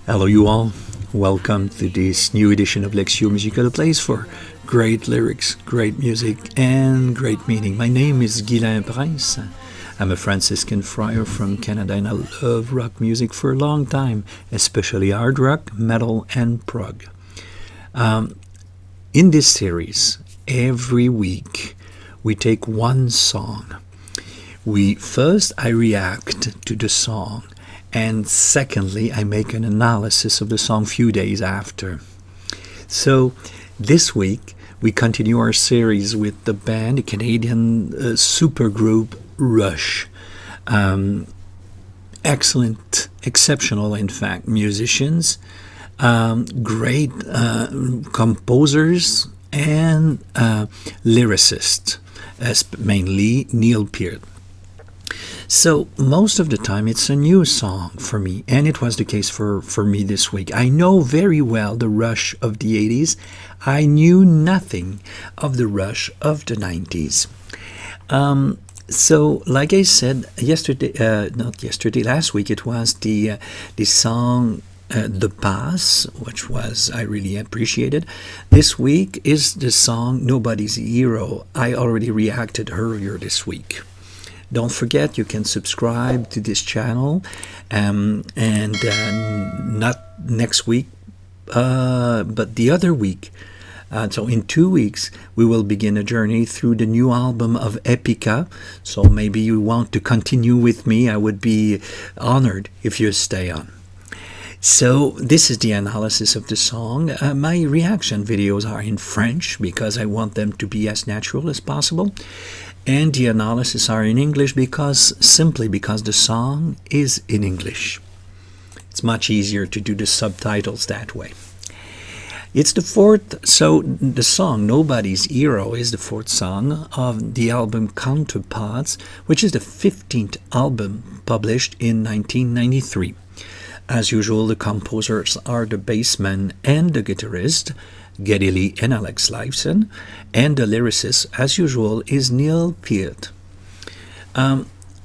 Hello, you all. Welcome to this new edition of Lexio Musical, a place for great lyrics, great music, and great meaning. My name is Guilain Prince. I'm a Franciscan friar from Canada, and I love rock music for a long time, especially hard rock, metal, and prog. In this series, every week we take one song. I react to the song, and secondly, I make an analysis of the song few days after. So this week we continue our series with the band, the Canadian supergroup Rush. Excellent, exceptional, in fact, musicians, great composers, and lyricists, mainly Neil Peart. So most of the time it's a new song for me, and it was the case for me this week. I know very well the Rush of the 80s. I knew nothing of the Rush of the 90s. So, like I said last week, it was the song The Pass, which I really appreciated. This week is the song Nobody's Hero. I already reacted earlier this week. Don't forget, you can subscribe to this channel, and not next week, but the other week. So in 2 weeks, we will begin a journey through the new album of Epica. So maybe you want to continue with me. I would be honored if you stay on. So this is the analysis of the song. My reaction videos are in French because I want them to be as natural as possible. And the analysis are in English simply because the song is in English. It's much easier to do the subtitles that way. It's the fourth, so the song Nobody's Hero is the fourth song of the album Counterparts, which is the 15th album published in 1993. As usual, the composers are the bassman and the guitarist, Geddy Lee and Alex Lifeson, and the lyricist, as usual, is Neil Peart.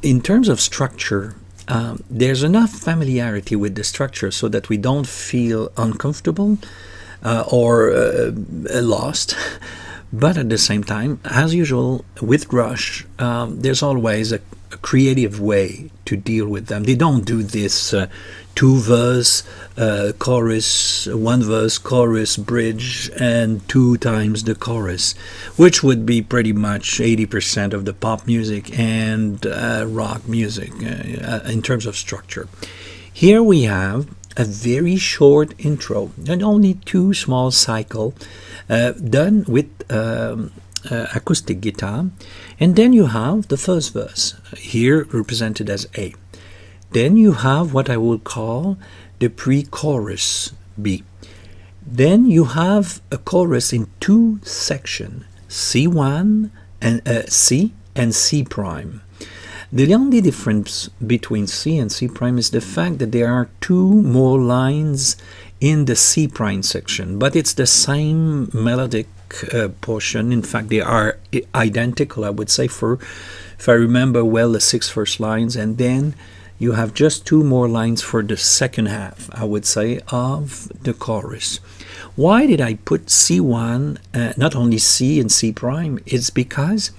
In terms of structure, there's enough familiarity with the structure so that we don't feel uncomfortable or lost. But at the same time, as usual with Rush, there's always a creative way to deal with them. They don't do this two-verse chorus, one-verse chorus, bridge, and 2 times the chorus, which would be pretty much 80% of the pop music and rock music in terms of structure. Here we have a very short intro and only 2 small cycles done with acoustic guitar, and then you have the first verse, here represented as A. Then you have what I would call the pre-chorus, B. Then you have a chorus in 2 sections, C1 and C and C prime. The only difference between C and C prime is the fact that there are 2 more lines in the C prime section, but it's the same melodic portion. In fact, they are identical, I would say, if I remember well, the 6 first lines, and then you have just 2 more lines for the second half, I would say, of the chorus. Why did I put C1, not only C and C prime? It's because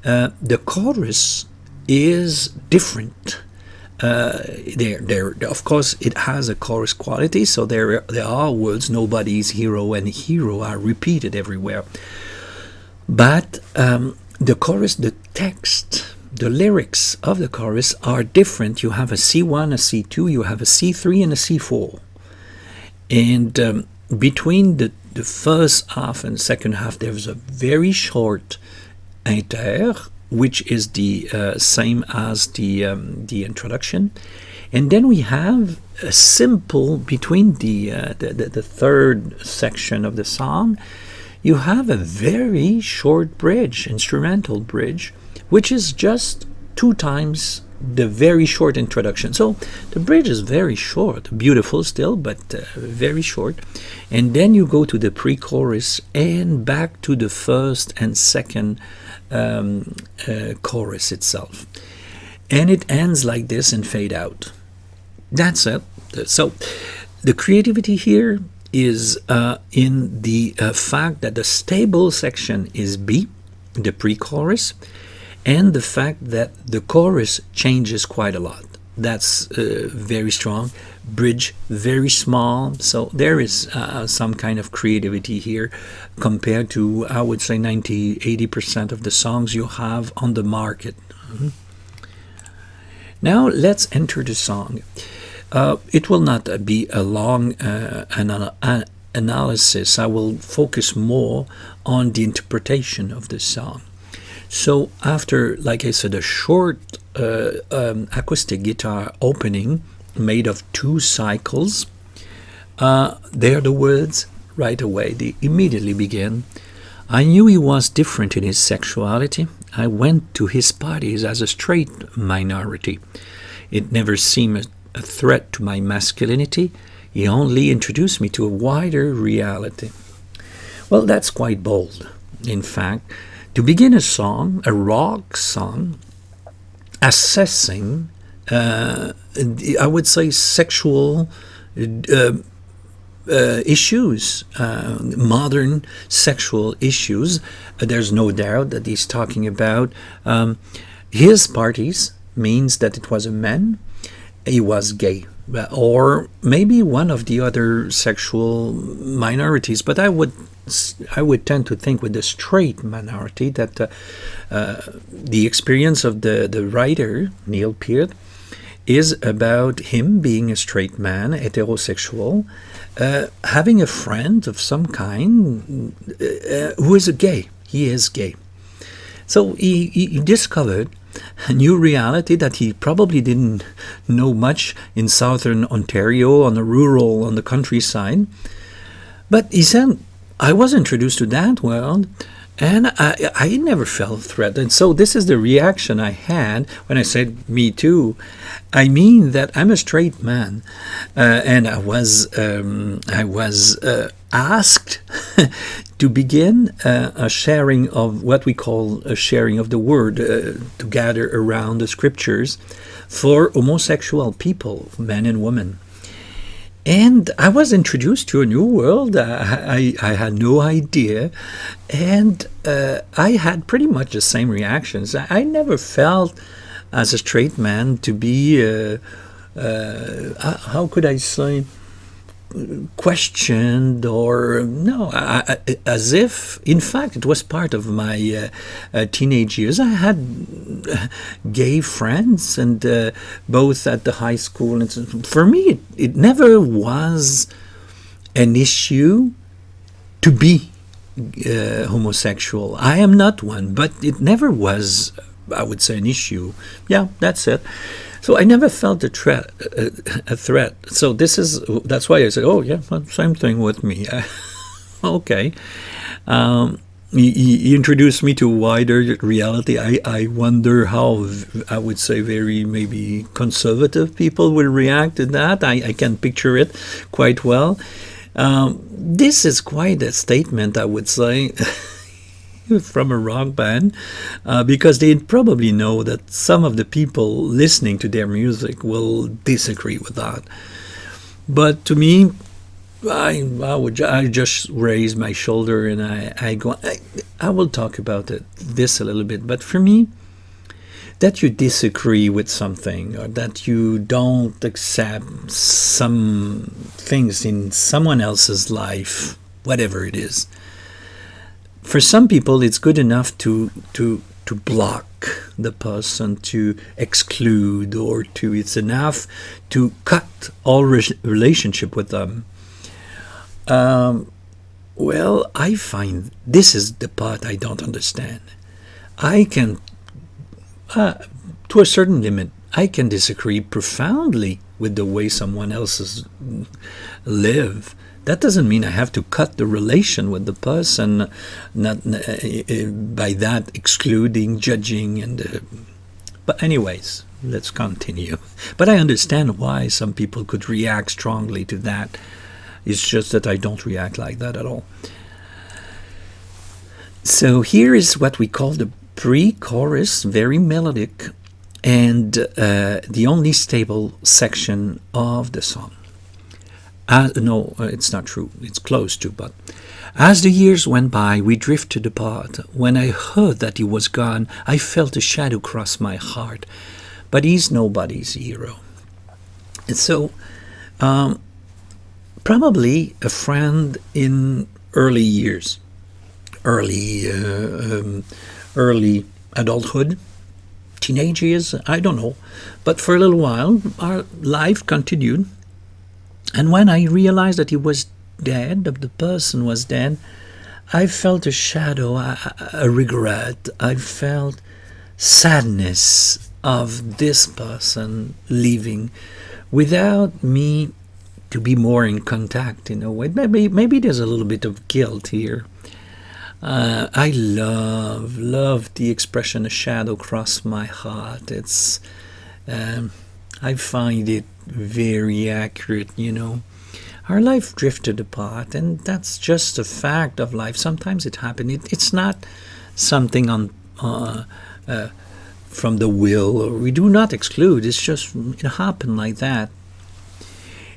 the chorus is different. Of course, it has a chorus quality, so there are words, nobody's hero and hero are repeated everywhere. But the chorus, the text, the lyrics of the chorus are different. You have a C1, a C2, you have a C3 and a C4. And between the first half and second half, there's a very short inter, which is the same as the introduction. And then we have a simple, between the third section of the song, you have a very short bridge, instrumental bridge, which is just 2 times the very short introduction. So the bridge is very short, beautiful still, but very short. And then you go to the pre-chorus and back to the first and second chorus itself. And it ends like this and fade out. That's it. So The creativity here is in the fact that the stable section is B, the pre-chorus, and the fact that the chorus changes quite a lot. That's very strong. Bridge, very small. So there is some kind of creativity here compared to, I would say, 90-80% of the songs you have on the market. Now let's enter the song. It will not be a long analysis. I will focus more on the interpretation of the song. So after, like I said, a short acoustic guitar opening made of 2 cycles, there the words right away, they immediately begin. I knew he was different in his sexuality. I went to his parties as a straight minority. It never seemed a threat to my masculinity. He only introduced me to a wider reality. Well, that's quite bold. In fact, to begin a song, a rock song, assessing, I would say, sexual issues, modern sexual issues. There's no doubt that he's talking about his parties, means that it was a man, he was gay, or maybe one of the other sexual minorities. But I would tend to think with the straight minority that the experience of the writer, Neil Peart, is about him being a straight man, heterosexual, having a friend of some kind who is a gay. He is gay. So he discovered a new reality that he probably didn't know much in southern Ontario, on the countryside. But he said, I was introduced to that world, and I never felt threatened. So this is the reaction I had when I said, me too. I mean that I'm a straight man, and I was asked to begin a sharing of what we call a sharing of the word, to gather around the scriptures for homosexual people, men and women. And I was introduced to a new world. I had no idea. And I had pretty much the same reactions. I never felt, as a straight man, to be, how could I say, questioned, or no, as if, in fact, it was part of my teenage years. I had gay friends, and both at the high school, and for me it never was an issue to be homosexual. I am not one, but it never was, I would say, an issue. Yeah, that's it. So I never felt a threat. So that's why I said, oh yeah, same thing with me. Okay. He introduced me to wider reality. I wonder how, I would say, very maybe conservative people will react to that. I can picture it quite well. This is quite a statement, I would say, from a rock band, because they probably know that some of the people listening to their music will disagree with that. But to me, I just raise my shoulder and I will talk about this a little bit. But for me, that you disagree with something, or that you don't accept some things in someone else's life, whatever it is, for some people it's good enough to block the person, to exclude, or it's enough to cut all relationship with them. Well, I find this is the part I don't understand. I can, to a certain limit, I can disagree profoundly with the way someone else live. That doesn't mean I have to cut the relation with the person, not by that excluding, judging, and. But anyways, let's continue. But I understand why some people could react strongly to that. It's just that I don't react like that at all. So here is what we call the pre-chorus, very melodic, and the only stable section of the song. No, it's not true. It's close to, but as the years went by, we drifted apart. When I heard that he was gone, I felt a shadow cross my heart. But he's nobody's hero. And so, probably a friend in early years, early adulthood, teenage years, I don't know. But for a little while, our life continued. And when I realized that he was dead, that the person was dead, I felt a shadow, a regret. I felt sadness of this person leaving without me to be more in contact in a way. Maybe there's a little bit of guilt here. I love the expression "a shadow crossed my heart." It's I find it very accurate. Our life drifted apart, and that's just a fact of life. Sometimes it happens. It's not something on from the will, or we do not exclude. It's just it happened like that.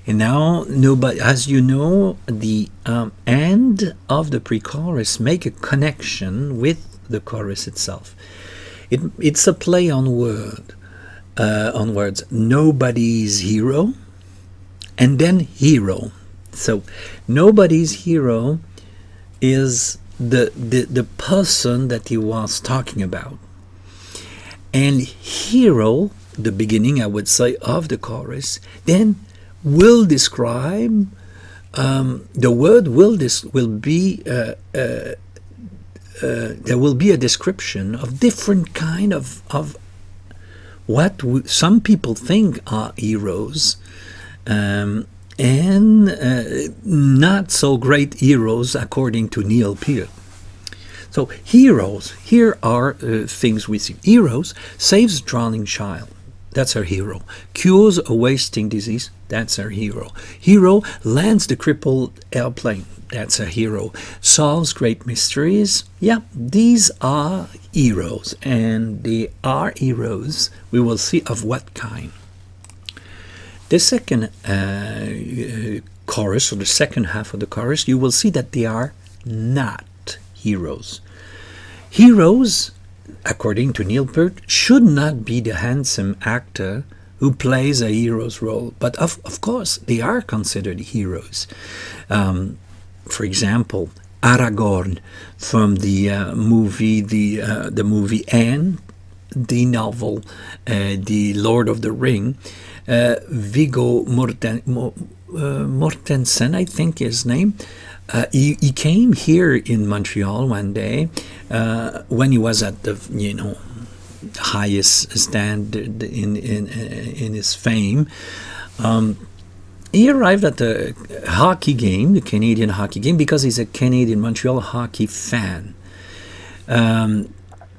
And now, nobody, as you know, the end of the pre-chorus make a connection with the chorus itself. It's a play on words. Nobody's hero, and then hero. So, nobody's hero is the person that he was talking about. And hero, the beginning, I would say, of the chorus, then will describe, the word will be, there will be a description of different kind of what some people think are heroes, and not so great heroes according to Neil Peart. So heroes, here are things we see. Heroes saves a drowning child. That's our hero. Cures a wasting disease. That's our hero. Hero lands the crippled airplane. That's a hero. Solves great mysteries. Yeah, these are heroes. And they are heroes. We will see of what kind. The second chorus, or the second half of the chorus, you will see that they are not heroes. Heroes, according to Neil Peart, should not be the handsome actor who plays a hero's role. But of course, they are considered heroes. For example, Aragorn from the movie Anne, the novel, The Lord of the Ring. Viggo Mortensen, I think his name. He came here in Montreal one day when he was at the highest standard in his fame. He arrived at the hockey game, the Canadian hockey game, because he's a Canadian Montreal hockey fan.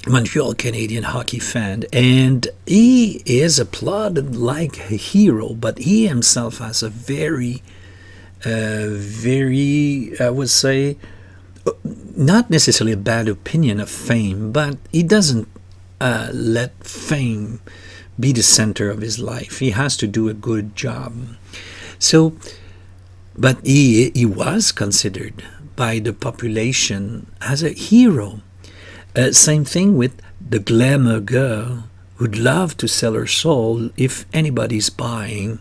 Montreal Canadian hockey fan, and he is applauded like a hero, but he himself has a very, I would say, not necessarily a bad opinion of fame, but he doesn't let fame be the center of his life. He has to do a good job. So, but he was considered by the population as a hero. Same thing with the glamour girl who'd love to sell her soul if anybody's buying.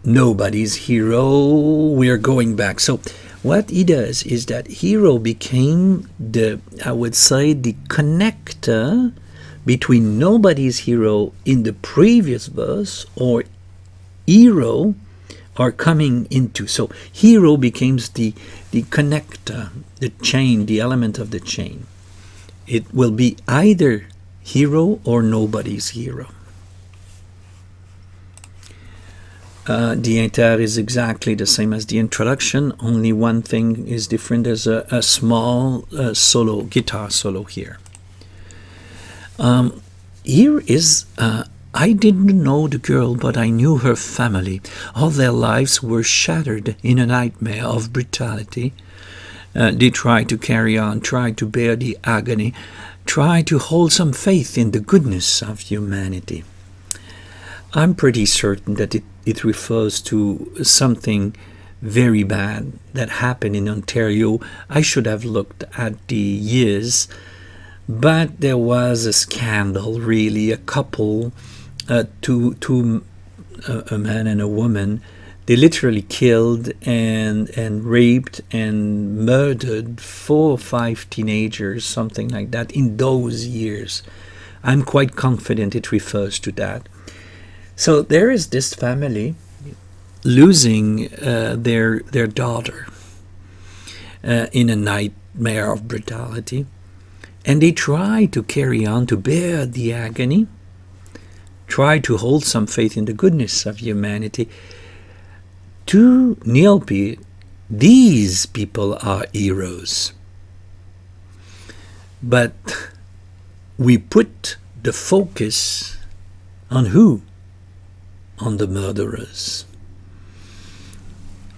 Nobody's hero. We're going back. So what he does is that hero became I would say, the connector between nobody's hero in the previous verse or hero are coming into. So hero becomes the connector, the chain, the element of the chain. It will be either hero or nobody's hero. The inter is exactly the same as the introduction, only one thing is different. There's a small solo, guitar solo here. Here is I didn't know the girl, but I knew her family. All their lives were shattered in a nightmare of brutality. They tried to carry on, tried to bear the agony, tried to hold some faith in the goodness of humanity. I'm pretty certain that it refers to something very bad that happened in Ontario. I should have looked at the years, but there was a scandal, really. A couple, two a man and a woman, they literally killed and raped and murdered 4 or 5 teenagers, something like that, in those years. I'm quite confident it refers to that. So there is this family losing their daughter in a nightmare of brutality, and they try to carry on, to bear the agony, try to hold some faith in the goodness of humanity. To Neil Peart, these people are heroes. But we put the focus on who? On the murderers.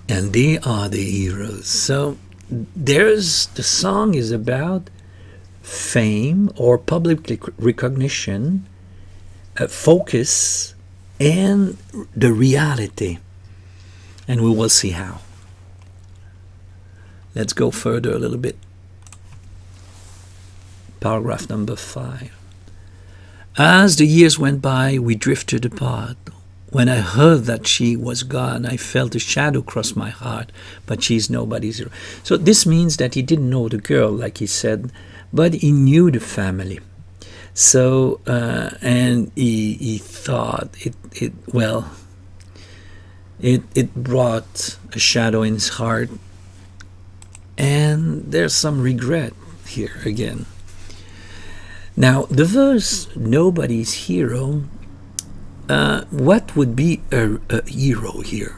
And they are the heroes. So the song is about fame or public recognition, focus, and the reality. And we will see how. Let's go further a little bit. Paragraph number 5. As the years went by, we drifted apart. When I heard that she was gone, I felt a shadow cross my heart, but she's nobody's hero. So this means that he didn't know the girl, like he said, but he knew the family. So, and he thought it brought a shadow in his heart, and there's some regret here again. Now, the verse, nobody's hero, what would be a hero here?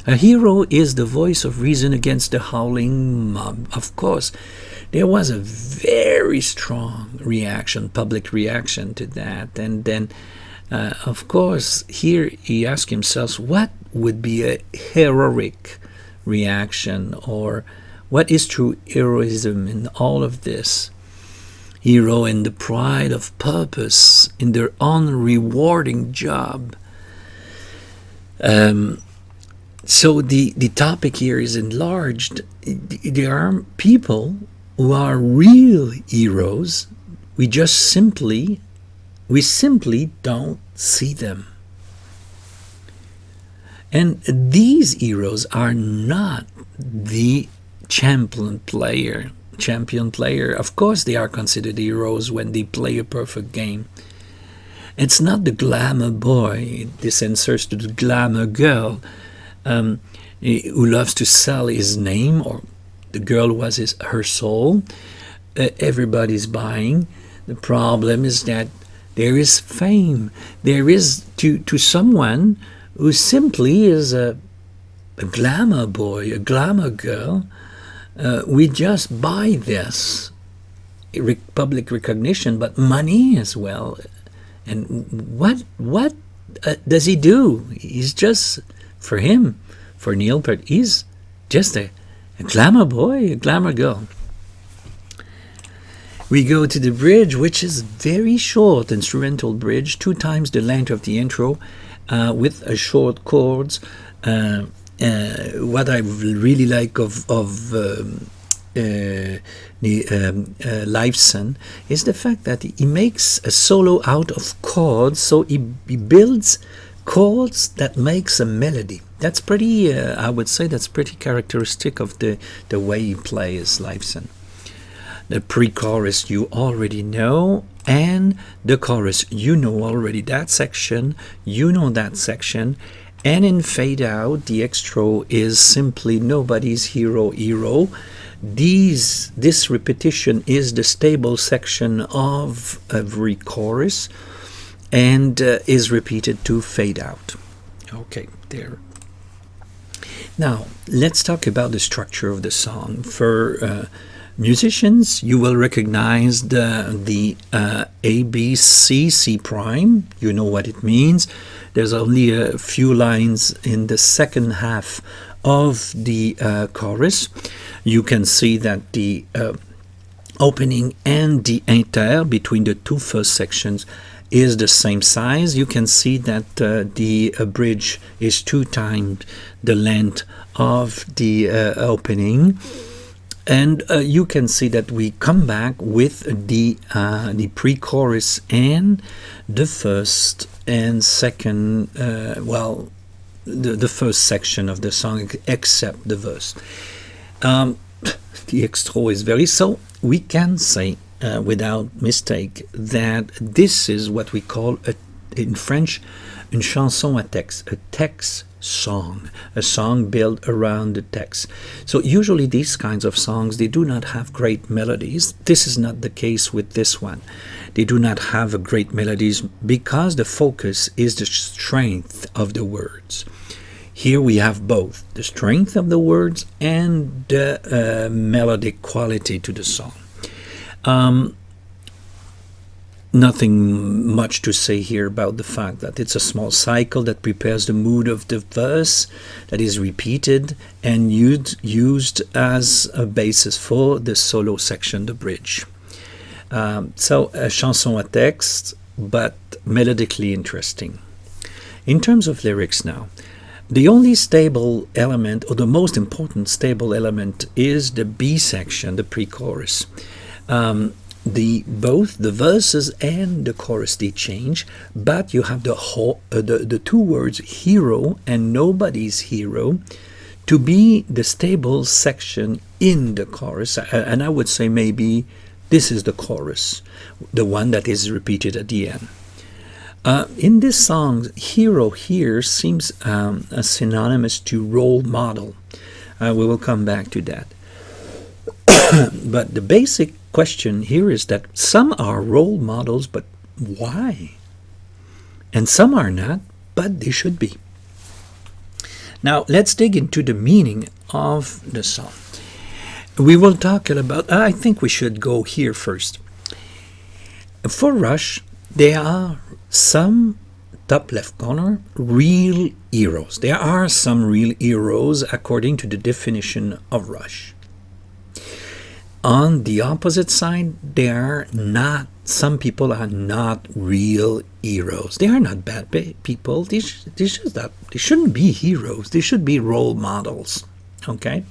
A hero is the voice of reason against the howling mob. Of course, there was a very strong reaction, public reaction to that. And then, of course, here he asked himself, what would be a heroic reaction, or what is true heroism in all of this? Hero in the pride of purpose, in their unrewarding job. So the topic here is enlarged. There are people who are real heroes. We simply don't see them. And these heroes are not the champion player. Of course they are considered heroes when they play a perfect game. It's not the glamour boy. This answers to the glamour girl who loves to sell his name, or the girl was her soul. Everybody's buying. The problem is that there is fame. There is to someone who simply is a glamour boy, a glamour girl. We just buy this public recognition, but money as well. And what does he do? He's just, for him, for Neil Peart, he's just a glamour boy, a glamour girl. We go to the bridge, which is very short, instrumental bridge, 2 times the length of the intro, with a short chords. What I really like of Leifson is the fact that he makes a solo out of chords, so he builds chords that makes a melody. That's pretty, I would say that's pretty characteristic of the way he plays, Leifson. The pre-chorus you already know, and the chorus you know already that section, and in fade out, the extra is simply nobody's hero. This repetition is the stable section of every chorus, and is repeated to fade out. Okay, there. Now, let's talk about the structure of the song. For musicians, you will recognize the A, B, C prime. You know what it means. There's only a few lines in the second half of the chorus. You can see that the opening and the inter between the 2 first sections is the same size. You can see that the bridge is 2 times the length of the opening. And you can see that we come back with the pre-chorus and the first and second, the first section of the song, except the verse. The extra is very, so we can say without mistake that this is what we call in French une chanson à texte, a text song, a song built around the text. So usually these kinds of songs, they do not have great melodies. This is not the case with this one. They do not have a great melodies because the focus is the strength of the words. Here we have both the strength of the words and the melodic quality to the song. Nothing much to say here about the fact that it's a small cycle that prepares the mood of the verse that is repeated and used as a basis for the solo section, the bridge. So a chanson à texte, but melodically interesting. In terms of lyrics now, the only stable element, or the most important stable element, is the B section, the pre-chorus. Both the verses and the chorus, they change, but you have the 2 words hero and nobody's hero to be the stable section in the chorus. And I would say maybe this is the chorus, the one that is repeated at the end. In this song, hero here seems synonymous to role model. We will come back to that. But the basic question here is that some are role models, but why? And some are not, but they should be. Now let's dig into the meaning of the song. We will talk about, I think we should go here first. For Rush, there are some, top left corner, real heroes. There are some real heroes according to the definition of Rush. On the opposite side, some people are not real heroes. They are not bad people. They shouldn't be heroes. They should be role models. Okay?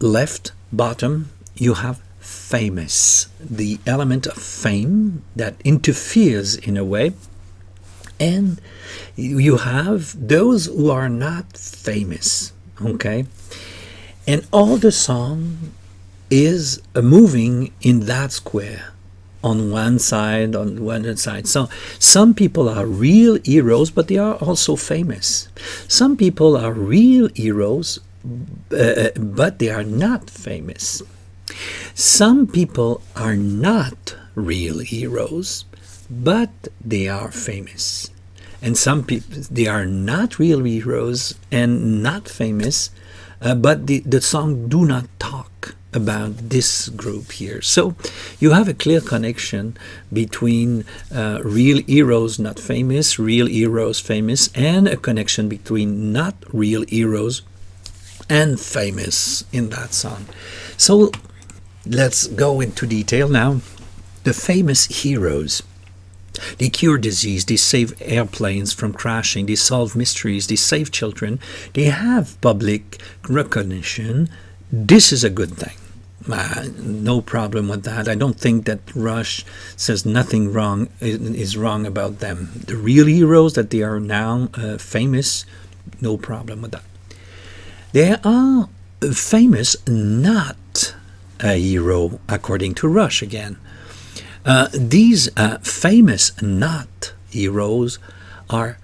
Left bottom, you have famous, the element of fame that interferes in a way. And you have those who are not famous. Okay? And all the song is moving in that square on one side. So some people are real heroes, but they are also famous. Some people are real heroes, but they are not famous. Some people are not real heroes, but they are famous. And some people, they are not real heroes and not famous, but the song do not talk about this group here. So you have a clear connection between real heroes not famous, real heroes famous, and a connection between not real heroes and famous in that song. So let's go into detail now. The famous heroes. They cure disease, they save airplanes from crashing, they solve mysteries, they save children, they have public recognition. This is a good thing. No problem with that. I don't think that Rush says nothing wrong is wrong about them. The real heroes that they are now famous, no problem with that. They are famous, not a hero, according to Rush again. These famous not heroes are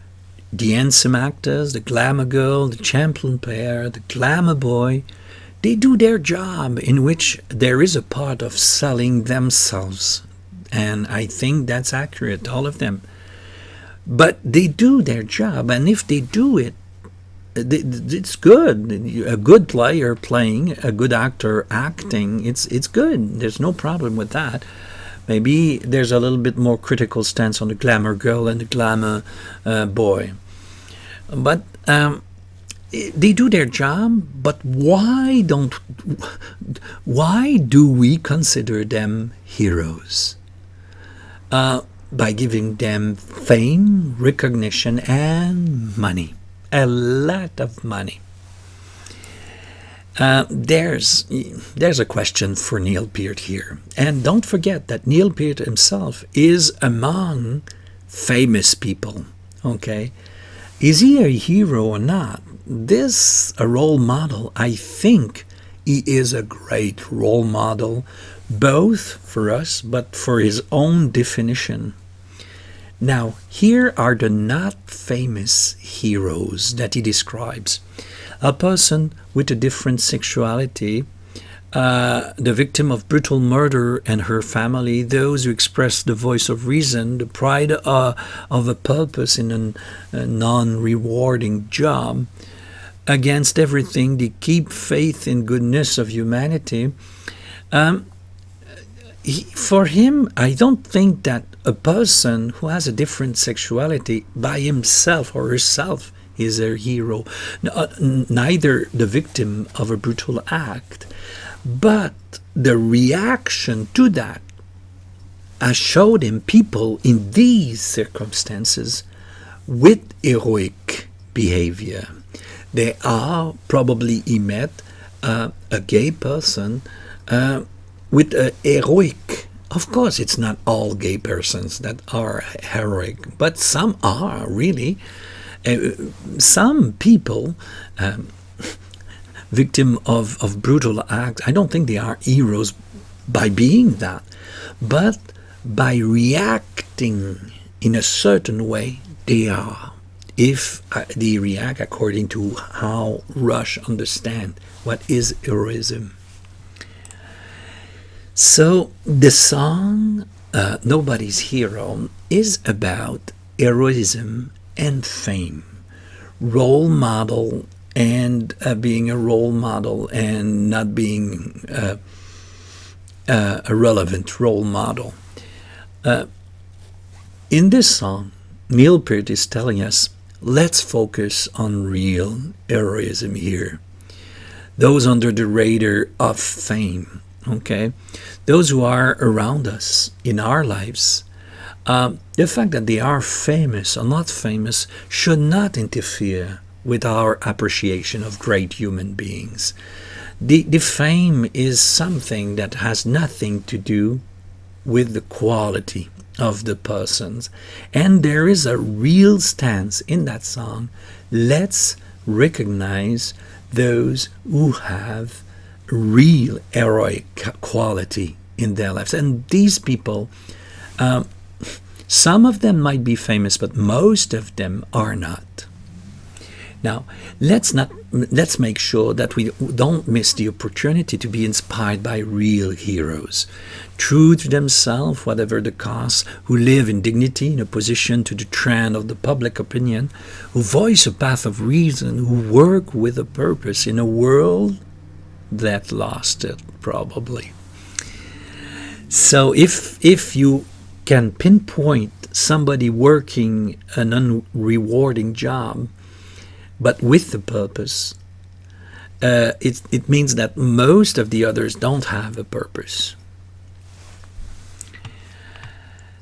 the handsome actors, the glamour girl, the champion player, the glamour boy. They do their job, in which there is a part of selling themselves. And I think that's accurate, all of them. But they do their job, and if they do it, it's good. A good player playing, a good actor acting, it's good. There's no problem with that. Maybe there's a little bit more critical stance on the glamour girl and the glamour boy. But they do their job, but why do we consider them heroes? by giving them fame, recognition, and money. A lot of money. There's a question for Neil Peart here. And don't forget that Neil Peart himself is among famous people. Okay? Is he a hero or not? This a role model. I think he is a great role model, both for us, but for his own definition. Now, here are the not famous heroes that he describes. A person with a different sexuality, the victim of brutal murder and her family, those who express the voice of reason, the pride of a purpose in a non-rewarding job, against everything, they keep faith in goodness of humanity. For him, I don't think that a person who has a different sexuality by himself or herself is a hero. Neither the victim of a brutal act, but the reaction to that has showed him people in these circumstances with heroic behavior. They are probably he met a gay person with a heroic. Of course, it's not all gay persons that are heroic, but some are really. Some people, victim of brutal acts, I don't think they are heroes by being that, but by reacting in a certain way, they are. If they react according to how Rush understand what is heroism. So the song Nobody's Hero is about heroism and fame, role model, and being a role model and not being a relevant role model. In this song, Neil Peart is telling us, let's focus on real heroism here. Those under the radar of fame, okay? Those who are around us in our lives. The fact that they are famous or not famous should not interfere with our appreciation of great human beings. The fame is something that has nothing to do with the quality of the persons. And there is a real stance in that song. Let's recognize those who have real heroic quality in their lives. And these people, some of them might be famous, but most of them are not. Now, let's make sure that we don't miss the opportunity to be inspired by real heroes, true to themselves, whatever the cost, who live in dignity, in opposition to the trend of the public opinion, who voice a path of reason, who work with a purpose in a world that lost it, probably. So if you can pinpoint somebody working an unrewarding job, but with the purpose, it means that most of the others don't have a purpose.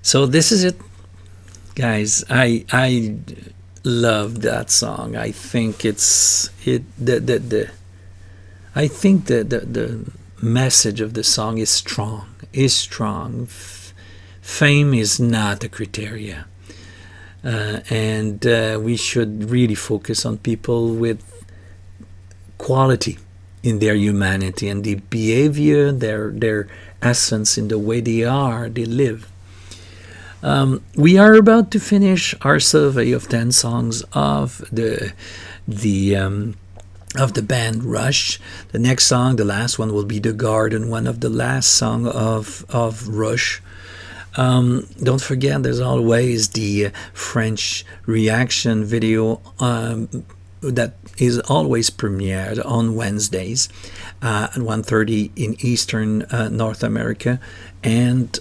So this is it, guys. I love that song. I think the message of the song is strong. Fame is not a criteria. And we should really focus on people with quality in their humanity and the behavior, their essence in the way they live. We are about to finish our survey of 10 songs of the band Rush. The next song, the last one, will be The Garden, one of the last song of Rush. Don't forget, there's always the French reaction video that is always premiered on Wednesdays at 1:30 in Eastern North America, and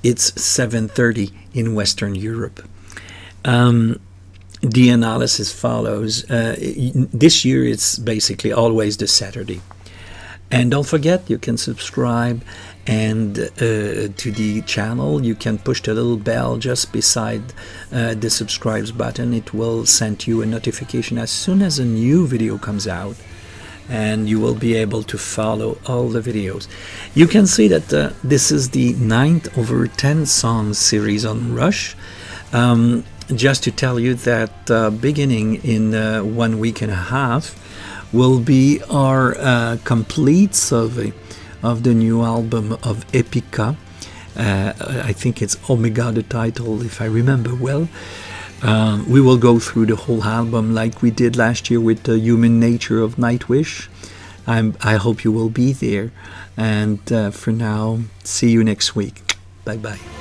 it's 7:30 in Western Europe. The analysis follows. This year it's basically always the Saturday. And don't forget, you can subscribe and to the channel, you can push the little bell just beside the subscribe button. It will send you a notification as soon as a new video comes out, and you will be able to follow all the videos. You can see that this is the 9th over 10 songs series on Rush. Just to tell you that beginning in 1 week and a half will be our complete survey of the new album of Epica. I think it's Omega, the title, if I remember well. We will go through the whole album like we did last year with the Human Nature of Nightwish. I hope you will be there. And for now, see you next week. Bye-bye.